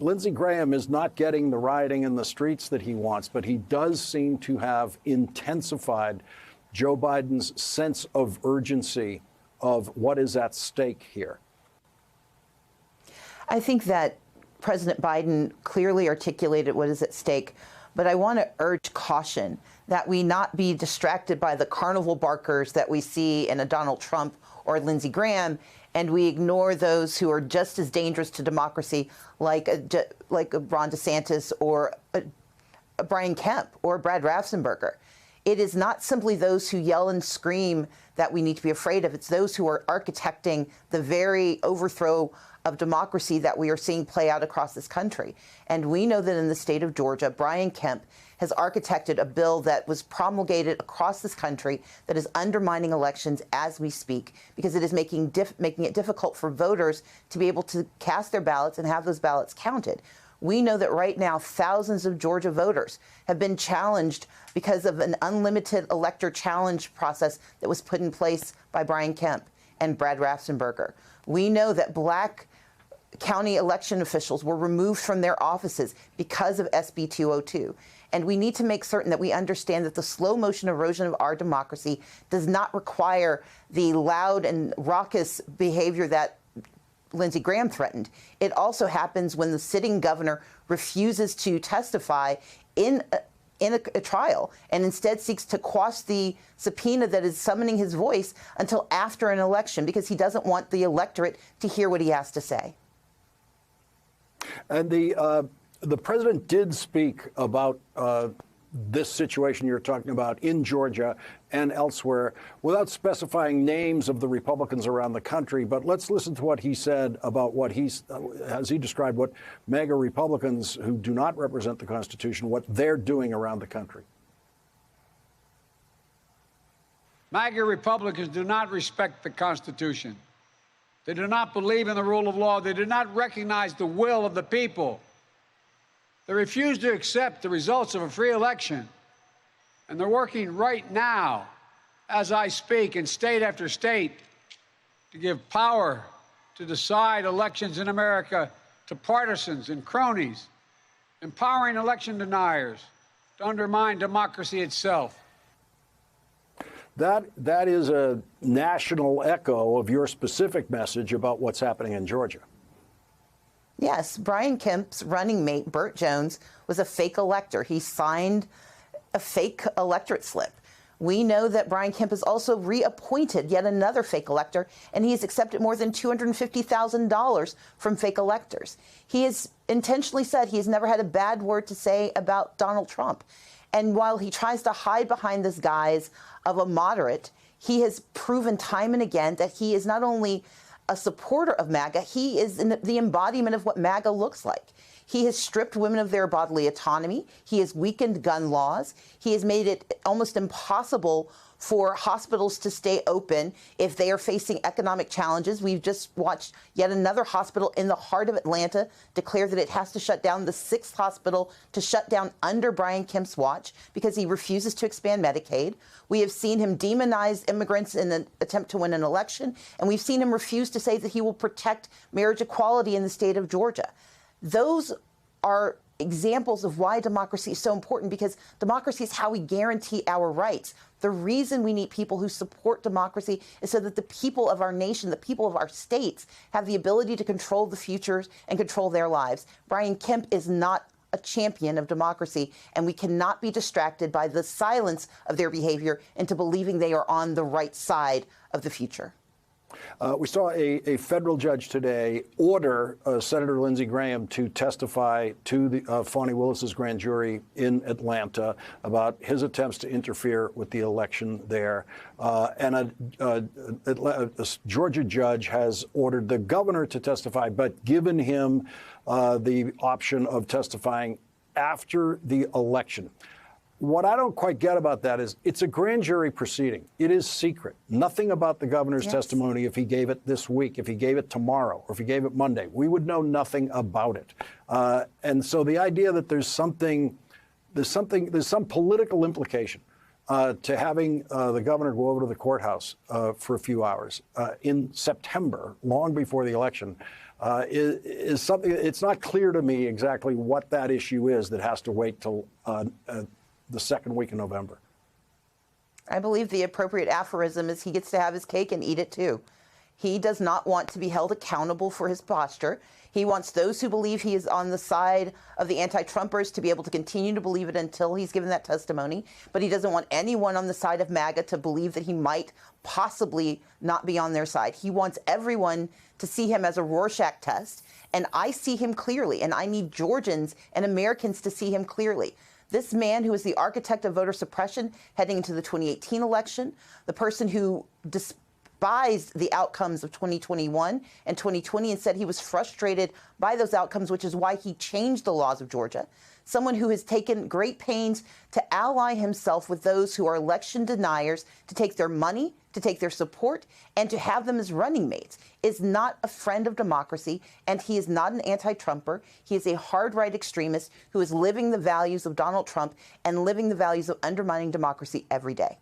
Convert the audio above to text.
Lindsey Graham is not getting the rioting in the streets that he wants, but he does seem to have intensified Joe Biden's sense of urgency of what is at stake here. I think that President Biden clearly articulated what is at stake, but I want to urge caution that we not be distracted by the carnival barkers that we see in a Donald Trump or Lindsey Graham, and we ignore those who are just as dangerous to democracy, like Ron DeSantis or Brian Kemp or Brad Raffensperger. It is not simply those who yell and scream that we need to be afraid of. It's those who are architecting the very overthrow of democracy that we are seeing play out across this country. And we know that in the state of Georgia, Brian Kemp has architected a bill that was promulgated across this country that is undermining elections as we speak, because it is making it difficult for voters to be able to cast their ballots and have those ballots counted. We know that right now thousands of Georgia voters have been challenged because of an unlimited elector challenge process that was put in place by Brian Kemp and Brad Raffensperger. We know that black county election officials were removed from their offices because of SB 202. And we need to make certain that we understand that the slow motion erosion of our democracy does not require the loud and raucous behavior that Lindsey Graham threatened. It also happens when the sitting governor refuses to testify in a trial and instead seeks to quash the subpoena that is summoning his voice until after an election, because he doesn't want the electorate to hear what he has to say. And the president did speak about this situation you're talking about in Georgia and elsewhere without specifying names of the Republicans around the country. But let's listen to what he said about what as he described what MAGA Republicans who do not represent the Constitution, what they're doing around the country. MAGA Republicans do not respect the Constitution. They do not believe in the rule of law. They do not recognize the will of the people. They refuse to accept the results of a free election. And they're working right now, as I speak, in state after state, to give power to decide elections in America to partisans and cronies, empowering election deniers to undermine democracy itself. That is a national echo of your specific message about what's happening in Georgia. Yes, Brian Kemp's running mate, Burt Jones, was a fake elector. He signed a fake electorate slip. We know that Brian Kemp has also reappointed yet another fake elector, and he has accepted more than $250,000 from fake electors. He has intentionally said he has never had a bad word to say about Donald Trump. And while he tries to hide behind this guise of a moderate, he has proven time and again that he is not only a supporter of MAGA, he is the embodiment of what MAGA looks like. He has stripped women of their bodily autonomy. He has weakened gun laws. He has made it almost impossible for hospitals to stay open if they are facing economic challenges. We've just watched yet another hospital in the heart of Atlanta declare that it has to shut down, the sixth hospital to shut down under Brian Kemp's watch because he refuses to expand Medicaid. We have seen him demonize immigrants in an attempt to win an election, and we've seen him refuse to say that he will protect marriage equality in the state of Georgia. Those are examples of why democracy is so important, because democracy is how we guarantee our rights. The reason we need people who support democracy is so that the people of our nation, the people of our states, have the ability to control the futures and control their lives. Brian Kemp is not a champion of democracy, and we cannot be distracted by the silence of their behavior into believing they are on the right side of the future. We saw a federal judge today order Senator Lindsey Graham to testify to the Fani Willis's grand jury in Atlanta about his attempts to interfere with the election there. And a Georgia judge has ordered the governor to testify, but given him the option of testifying after the election. What I don't quite get about that is it's a grand jury proceeding. It is secret. Nothing about the governor's testimony, if he gave it this week, if he gave it tomorrow, or if he gave it Monday, we would know nothing about it. And so the idea that there's some political implication to having the governor go over to the courthouse for a few hours in September, long before the election, is something. It's not clear to me exactly what that issue is that has to wait till the second week in November. I believe the appropriate aphorism is he gets to have his cake and eat it too. He does not want to be held accountable for his posture. He wants those who believe he is on the side of the anti-Trumpers to be able to continue to believe it until he's given that testimony. But he doesn't want anyone on the side of MAGA to believe that he might possibly not be on their side. He wants everyone to see him as a Rorschach test. And I see him clearly. And I need Georgians and Americans to see him clearly. This man who is the architect of voter suppression heading into the 2018 election, the person who despised the outcomes of 2021 and 2020 and said he was frustrated by those outcomes, which is why he changed the laws of Georgia. Someone who has taken great pains to ally himself with those who are election deniers, to take their money, to take their support, and to have them as running mates, is not a friend of democracy, and he is not an anti-Trumper. He is a hard-right extremist who is living the values of Donald Trump and living the values of undermining democracy every day.